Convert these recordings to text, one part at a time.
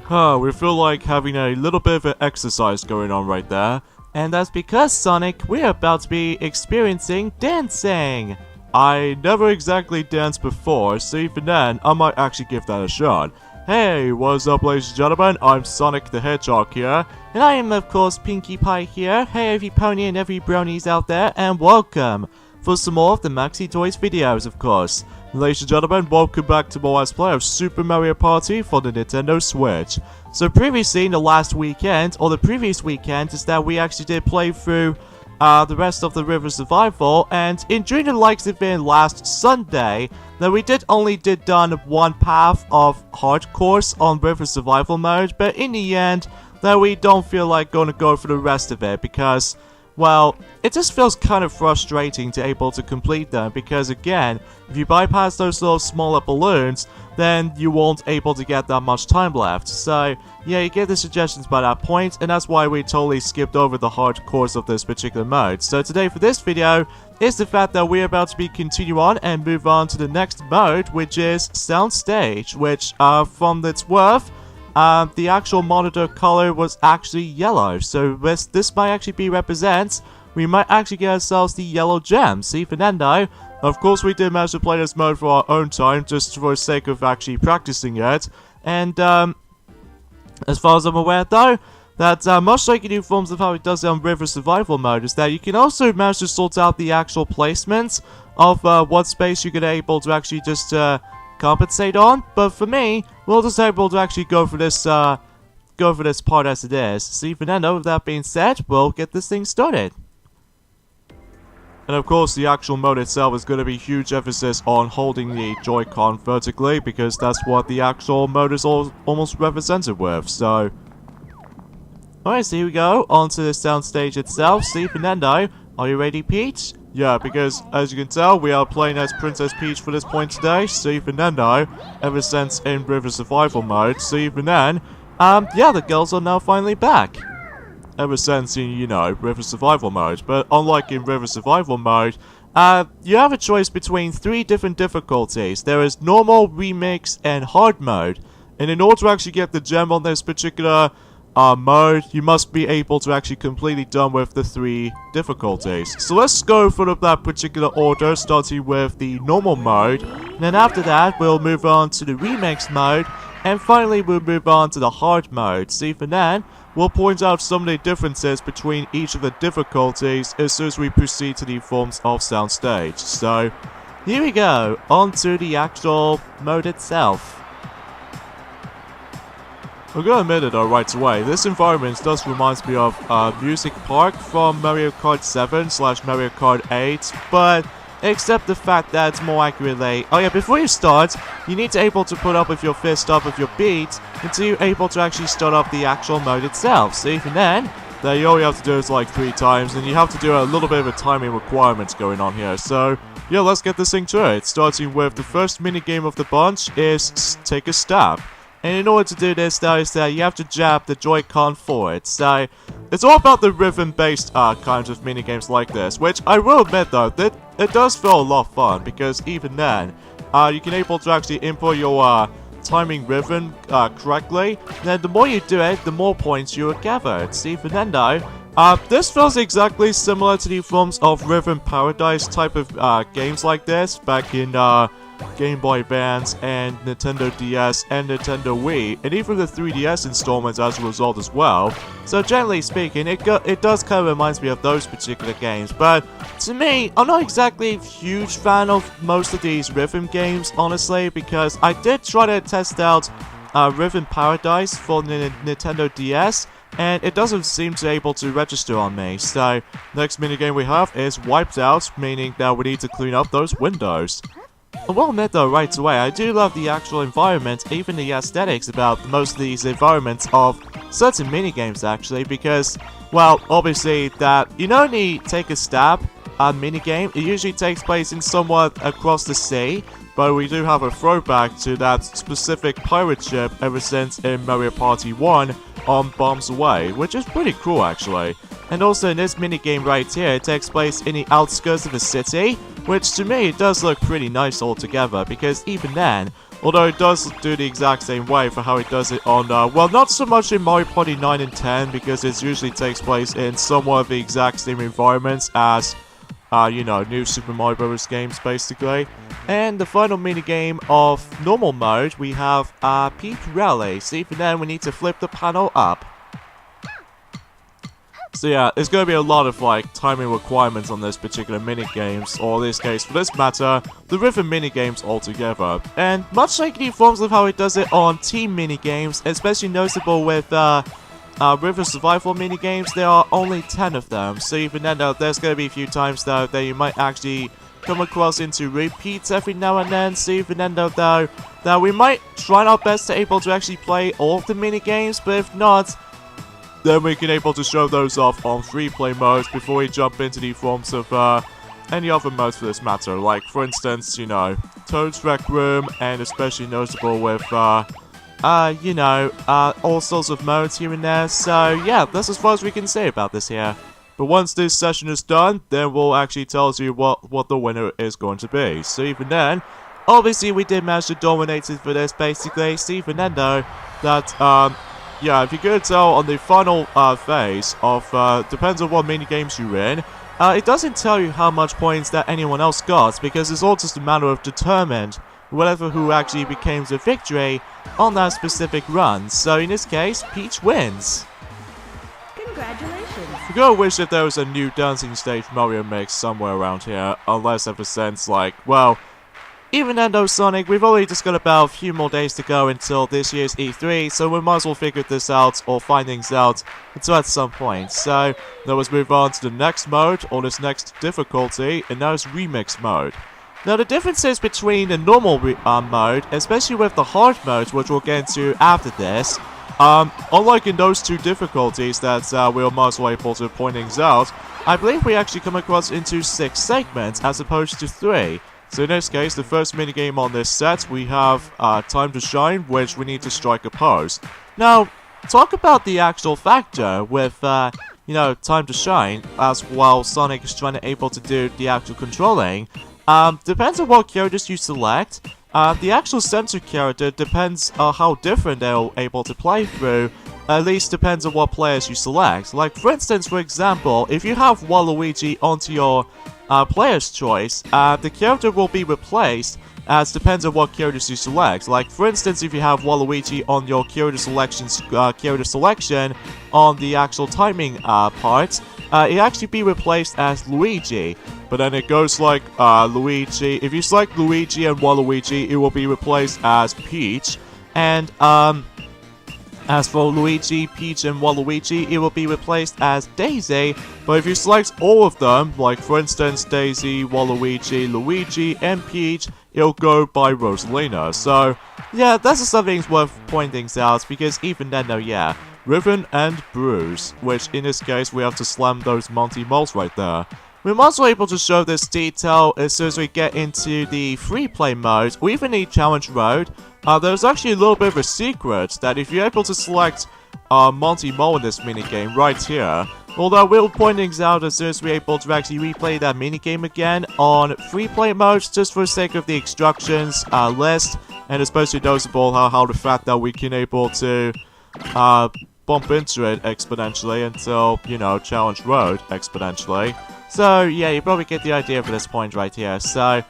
We feel like having a little bit of an exercise going on right there. And that's because, Sonic, we're about to be experiencing dancing! I never exactly danced before, so even then, I might actually give that a shot. Hey, what's up ladies and gentlemen, I'm Sonic the Hedgehog here. And I am of course Pinkie Pie here. Hey every pony and every bronies out there, and welcome! For some more of the Maxi Toys videos, of course. Ladies and gentlemen, welcome back to more Let's Play of Super Mario Party for the Nintendo Switch. So previously in the last weekend, or the previous weekend, is that we actually did play through the rest of the River Survival, and during the likes of it last Sunday, that we only did done one path of hard course on River Survival mode, but in the end, that we don't feel like going to go for the rest of it, because, well, it just feels kind of frustrating to able to complete them, because again, if you bypass those little smaller balloons, then you won't able to get that much time left. So, yeah, you get the suggestions by that point, and that's why we totally skipped over the hard course of this particular mode. So today for this video is the fact that we're about to continue on and move on to the next mode, which is Soundstage, which, from its worth, the actual monitor color was actually yellow, so this might actually be we might actually get ourselves the yellow gem. See, Fernando, of course we did manage to play this mode for our own time, just for the sake of actually practicing it, and as far as I'm aware though, that much like you do forms of how it does on River Survival mode, is that you can also manage to sort out the actual placements of what space you're able to actually just compensate on, but for me, we'll just able to actually go for this part as it is. See, Fernando, with that being said, we'll get this thing started. And of course, the actual mode itself is going to be huge emphasis on holding the Joy-Con vertically, because that's what the actual mode is almost represented with, so... Alright, so here we go, onto the soundstage itself. See, Fernando, are you ready, Peach? Yeah, because, as you can tell, we are playing as Princess Peach for this point today. See, Fernando, ever since in River Survival mode. So even then, yeah, the girls are now finally back. Ever since in, you know, River Survival mode. But unlike in River Survival mode, you have a choice between 3 different difficulties. There is normal, remix, and hard mode. And in order to actually get the gem on this particular mode, you must be able to actually completely done with the 3 difficulties. So let's go for that particular order, starting with the normal mode. And then after that, we'll move on to the remix mode. And finally, we'll move on to the hard mode. See, for then, we'll point out some of the differences between each of the difficulties as soon as we proceed to the forms of Soundstage. So, here we go, on to the actual mode itself. I'm gonna admit it though right away, this environment does remind me of Music Park from Mario Kart 7 / Mario Kart 8, but except the fact that it's more accurately... Oh yeah, before you start, you need to able to put up with your fist up with your beat until you're able to actually start up the actual mode itself. So even then, all you have to do is like 3 times, and you have to do a little bit of a timing requirements going on here. So yeah, let's get this thing to it. Starting with the first minigame of the bunch is Take a Stab. And in order to do this, though, is that you have to jab the Joy-Con forward. So, it's all about the rhythm-based kinds of minigames like this, which I will admit, though, that it does feel a lot of fun, because even then, you can able to actually input your timing rhythm correctly. Then the more you do it, the more points you are gathered. See, Fernando, this feels exactly similar to the forms of Rhythm Paradise type of games like this back in Game Boy Advance and Nintendo DS and Nintendo Wii, and even the 3DS installments as a result as well. So generally speaking, it does kind of reminds me of those particular games, but to me, I'm not exactly a huge fan of most of these rhythm games, honestly, because I did try to test out Rhythm Paradise for the Nintendo DS, and it doesn't seem to able to register on me. So, next minigame we have is Wiped Out, meaning that we need to clean up those windows. I will admit though right away, I do love the actual environment, even the aesthetics about most of these environments of certain minigames actually, because, well, obviously that, you know, the Take a Stab minigame, it usually takes place in somewhat across the sea, but we do have a throwback to that specific pirate ship ever since in Mario Party 1 on Bombs Away, which is pretty cool actually. And also in this minigame right here, it takes place in the outskirts of a city, which to me it does look pretty nice altogether, because even then, although it does do the exact same way for how it does it on, well, not so much in Mario Party 9 and 10, because it usually takes place in somewhat of the exact same environments as, you know, new Super Mario Bros. Games, basically. And the final minigame of normal mode, we have, Peach Rally. So even then, we need to flip the panel up. So yeah, there's going to be a lot of, like, timing requirements on this particular minigames, or in this case, for this matter, the rhythm minigames altogether. And much like the forms of how it does it on team minigames, especially noticeable with, river survival minigames, there are only 10 of them. So even then, though, there's going to be a few times, though, that you might actually come across into repeats every now and then. So even then, though, that we might try our best to able to actually play all of the minigames, but if not, then we can able to show those off on free play modes before we jump into the forms of any other modes for this matter. Like, for instance, you know, Toad's Rec Room, and especially noticeable with, you know, all sorts of modes here and there. So, yeah, that's as far as we can say about this here. But once this session is done, then we'll actually tell you what the winner is going to be. So even then, obviously we did manage to dominate it for this, basically. So even then, though, that, yeah, if you could tell on the final phase of, depends on what minigames you're in, it doesn't tell you how much points that anyone else got, because it's all just a matter of determined whatever who actually became the victory on that specific run. So in this case, Peach wins. Congratulations. I gotta wish that there was a new dancing stage Mario mix somewhere around here, unless ever since, like, well, even then though, Sonic, we've only just got about a few more days to go until this year's E3, so we might as well figure this out, or find things out, until at some point. So, now let's move on to the next mode, or this next difficulty, and that is Remix mode. Now, the differences between the normal mode, especially with the hard mode, which we'll get into after this, unlike in those two difficulties that we're most able to point things out, I believe we actually come across into 6 segments as opposed to 3. So in this case, the first minigame on this set, we have Time to Shine, which we need to strike a pose. Now, talk about the actual factor with, you know, Time to Shine, as while Sonic is trying to able to do the actual controlling. Depends on what characters you select. The actual center character depends on how different they're able to play through. At least depends on what players you select. Like, for instance, for example, if you have Waluigi onto your player's choice, the character will be replaced as depends on what characters you select. Like, for instance, if you have Waluigi on your character selection on the actual timing part, it actually be replaced as Luigi. But then it goes like Luigi. If you select Luigi and Waluigi, it will be replaced as Peach. And as for Luigi, Peach, and Waluigi, it will be replaced as Daisy. But if you select all of them, like for instance Daisy, Waluigi, Luigi, and Peach, it'll go by Rosalina. So yeah, that's just something worth pointing out, because even then though, yeah, Riven and Bruise, which in this case we have to slam those Monty Moles right there. We're also able to show this detail as soon as we get into the free play mode, or even the challenge road. There's actually a little bit of a secret that if you're able to select Monty Mole in this minigame right here, although we'll point things out as soon as we're able to actually replay that minigame again on free play mode, just for the sake of the instructions list, and especially noticeable how the fact that we can able to bump into it exponentially until, you know, challenge road exponentially. So yeah, you probably get the idea for this point right here. So,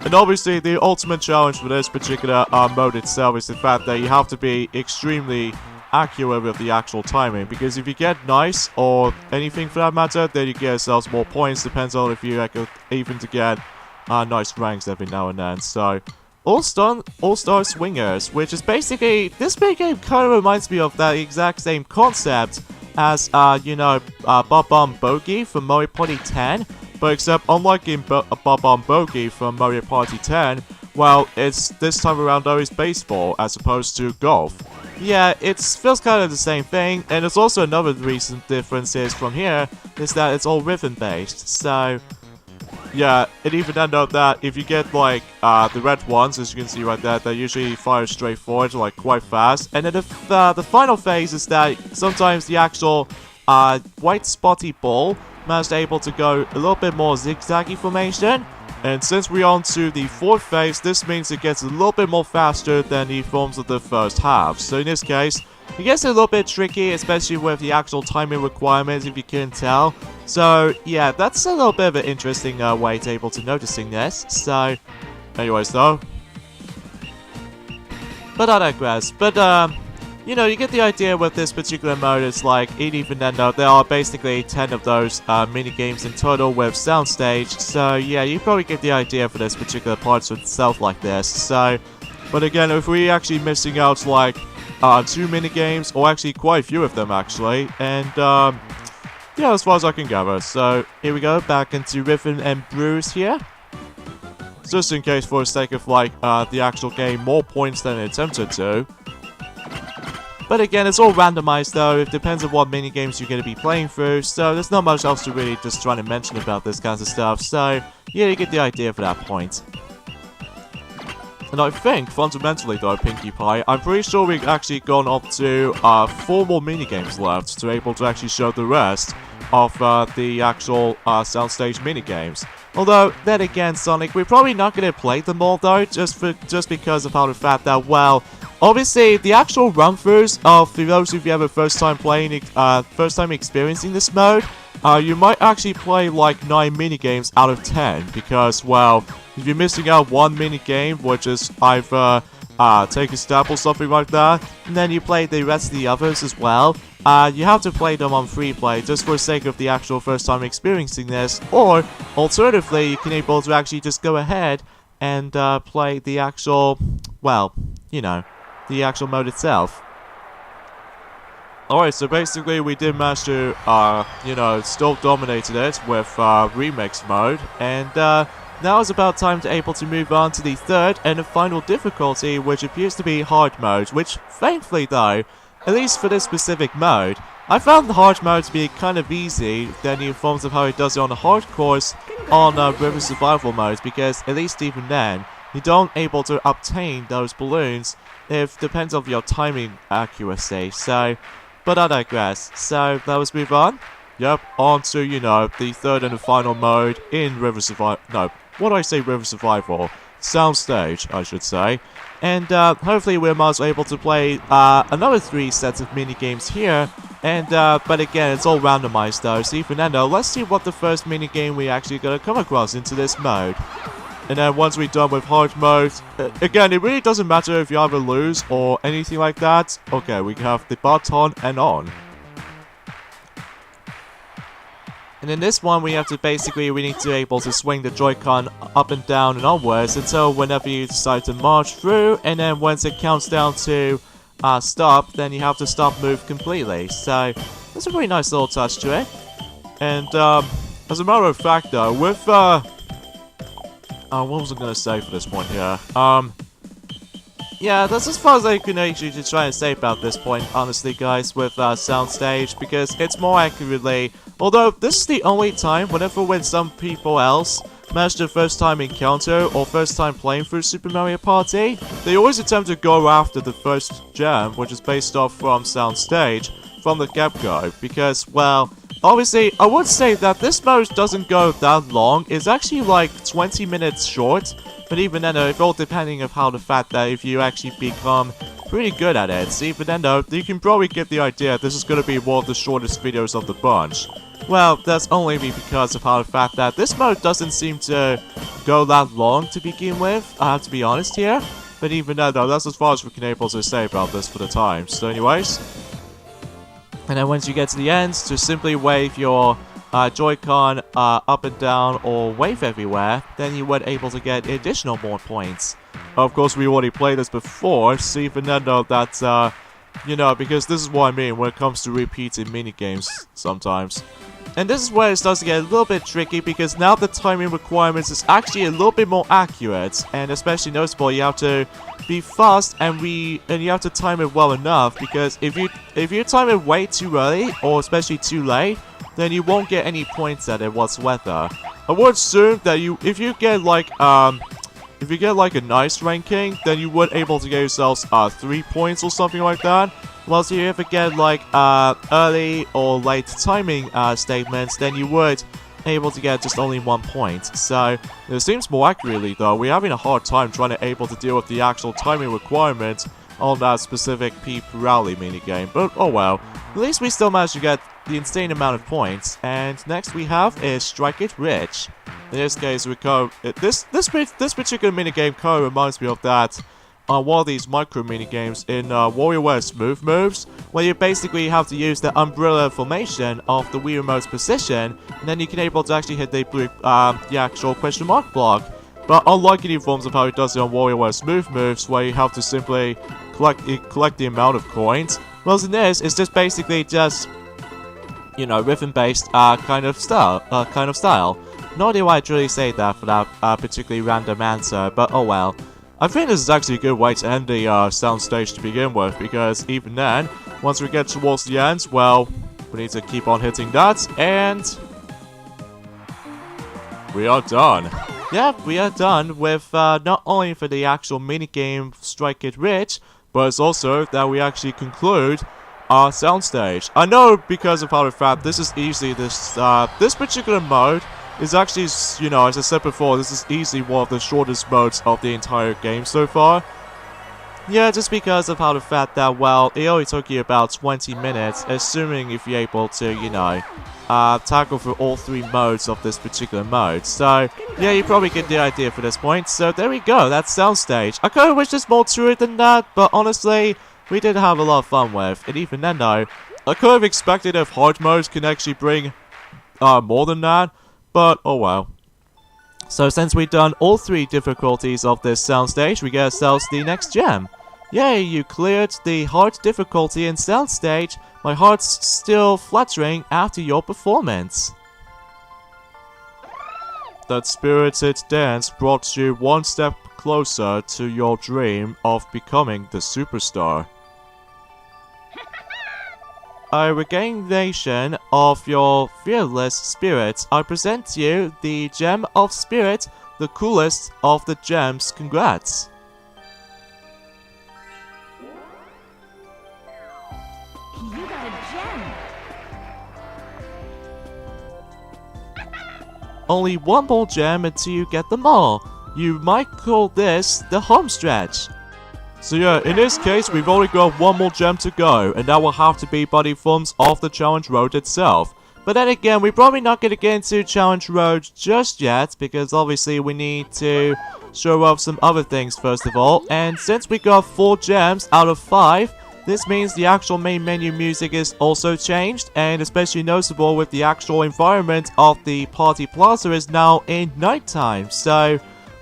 and obviously the ultimate challenge for this particular mode itself is the fact that you have to be extremely accurate with the actual timing, because if you get nice or anything for that matter, then you get yourselves more points. Depends on if you even to get nice ranks every now and then. So All-Star Swingers, which is basically, this big game kind of reminds me of that exact same concept as, you know, Bob-Omb Bogey from Mario Party 10, but except unlike in Bob-Omb Bogey from Mario Party 10, well, it's this time around though is baseball as opposed to golf. Yeah, it feels kind of the same thing, and there's also another recent differences from here, is that it's all rhythm based, so yeah, and even then note that if you get like the red ones, as you can see right there, they usually fire straight forward, like quite fast. And then the final phase is that sometimes the actual white spotty ball managed able to go a little bit more zigzaggy formation. And since we're on to the 4th phase, this means it gets a little bit more faster than the forms of the first half. So in this case, it gets a little bit tricky, especially with the actual timing requirements, if you can tell. So yeah, that's a little bit of an interesting way to able to noticing this. So anyways though. But I digress. But you know, you get the idea with this particular mode. It's like, even then though, there are basically 10 of those mini-games in total with Soundstage. So yeah, you probably get the idea for this particular part itself like this. So, but again, if we're actually missing out like 2 mini-games, or actually quite a few of them actually, and yeah, as far as I can gather. So here we go, back into Rhythm and Brews here. Just in case for the sake of like the actual game more points than it attempted to. But again, it's all randomized though, it depends on what mini-games you're going to be playing through, so there's not much else to really just try to mention about this kind of stuff, so yeah, you get the idea for that point. And I think, fundamentally though, Pinkie Pie, I'm pretty sure we've actually gone up to 4 more mini-games left to able to actually show the rest of the actual Soundstage mini-games. Although, then again, Sonic, we're probably not going to play them all though, just because of how the fact that, well, obviously, the actual run-throughs of those of you ever first time experiencing this mode, you might actually play like 9 minigames out of 10, because, well, if you're missing out one minigame, which is either take a step or something like that, and then you play the rest of the others as well, you have to play them on free play just for the sake of the actual first time experiencing this, or alternatively, you can able to actually just go ahead and play the actual, well, you know, the actual mode itself. Alright, so basically we did manage to, you know, still dominated it with remix mode, and now it's about time to able to move on to the 3rd and the final difficulty, which appears to be hard mode, which thankfully though, at least for this specific mode, I found the hard mode to be kind of easy than in forms of how it does it on the hard course on River Survival mode, because at least even then, you don't able to obtain those balloons if depends on your timing accuracy. So, but I digress. So let's move on. Yep, on to, you know, the 3rd and the final mode in River Survival. No, what do I say River Survival? Soundstage, I should say. And hopefully we're also able to play another 3 sets of mini-games here. And but again, it's all randomized though. So even then though, let's see what the first mini-game we actually gonna come across into this mode. And then once we're done with hard mode, again, it really doesn't matter if you either lose or anything like that. Okay, we have the baton and on. And in this one, we have to basically, we need to be able to swing the Joy-Con up and down and onwards until whenever you decide to march through. And then once it counts down to stop, then you have to stop move completely. So, that's a pretty nice little touch to it. And as a matter of fact though, with what was I gonna say for this point here? Yeah, that's as far as I can actually try and say about this point, honestly, guys, with Soundstage, because it's more accurately. Although this is the only time, when some people else manage to first time encounter or first time playing through Super Mario Party, they always attempt to go after the first gem, which is based off from Soundstage, from the get-go, because, well, obviously, I would say that this mode doesn't go that long. It's actually like 20 minutes short, but even then, it's all depending on how the fact that if you actually become pretty good at it. So even then, though, you can probably get the idea this is going to be one of the shortest videos of the bunch. Well, that's only because of how the fact that this mode doesn't seem to go that long to begin with, I have to be honest here. But even then, though, that's as far as we can able to say about this for the time. So anyways, and then once you get to the end, just simply wave your Joy-Con up and down or wave everywhere, then you would able to get additional more points. Of course, we already played this before, so even then though that's, you know, because this is what I mean when it comes to repeating minigames sometimes. And this is where it starts to get a little bit tricky, because now the timing requirements is actually a little bit more accurate, and especially noticeable, you have to be fast and you have to time it well enough, because if you time it way too early or especially too late, then you won't get any points at it whatsoever. I would assume that if you get like a nice ranking, then you would able to get yourselves 3 points or something like that. While if you ever get like early or late timing statements, then you would able to get just only 1 point. So, it seems more accurately though, we're having a hard time trying to able to deal with the actual timing requirements on that specific Peep Rally minigame. But oh well, at least we still managed to get the insane amount of points. And next we have is Strike It Rich. In this case, we go this particular minigame kind of reminds me of that one of these micro minigames in WarioWare Smooth Moves, where you basically have to use the umbrella formation of the Wii Remote's position, and then you can able to actually hit the actual question mark block. But unlike any forms of how it does it on WarioWare Smooth Moves, where you have to simply collect the amount of coins, well, in this, it's just basically just, you know, rhythm-based kind of style. No idea why I'd really say that for that particularly random answer, but oh well. I think this is actually a good way to end the soundstage to begin with, because even then, once we get towards the end, well, we need to keep on hitting that, and we are done. Yeah, we are done with not only for the actual minigame Strike It Rich, but it's also that we actually conclude our soundstage. I know because of how the fact this is easily this particular mode is actually, you know, as I said before, this is easily one of the shortest modes of the entire game so far. Yeah, just because of how the fact that, well, it only took you about 20 minutes, assuming if you're able to, you know, tackle through all 3 modes of this particular mode. So, yeah, you probably get the idea for this point. So, there we go, that's Soundstage. I kinda wish there's more to it than that, but honestly, we did have a lot of fun with. And even then, though, I could have expected if hard modes can actually bring more than that. But, oh well. So since we've done all 3 difficulties of this soundstage, we get ourselves the next gem. Yay, you cleared the hard difficulty in soundstage. My heart's still fluttering after your performance. That spirited dance brought you one step closer to your dream of becoming the superstar. A recognition of your fearless spirit, I present to you the Gem of Spirit, the coolest of the gems. Congrats! You got a gem! Only one more gem until you get them all. You might call this the home stretch. So yeah, in this case, we've only got one more gem to go, and that will have to be Buddy Forms off the Challenge Road itself. But then again, we're probably not going to get into Challenge Road just yet, because obviously we need to show off some other things first of all. And since we got 4 gems out of 5, this means the actual main menu music is also changed, and especially noticeable with the actual environment of the Party Plaza is now in nighttime. So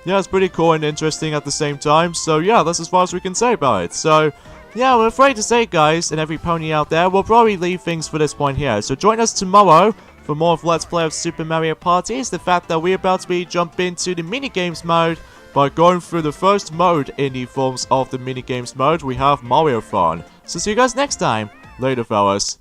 yeah, it's pretty cool and interesting at the same time. So yeah, that's as far as we can say about it. So yeah, I'm afraid to say, guys, and every pony out there, we'll probably leave things for this point here. So join us tomorrow for more of Let's Play of Super Mario Party. It's the fact that we're about to jump into the minigames mode by going through the first mode in the forms of the minigames mode. We have Mario Fun. So see you guys next time. Later, fellas.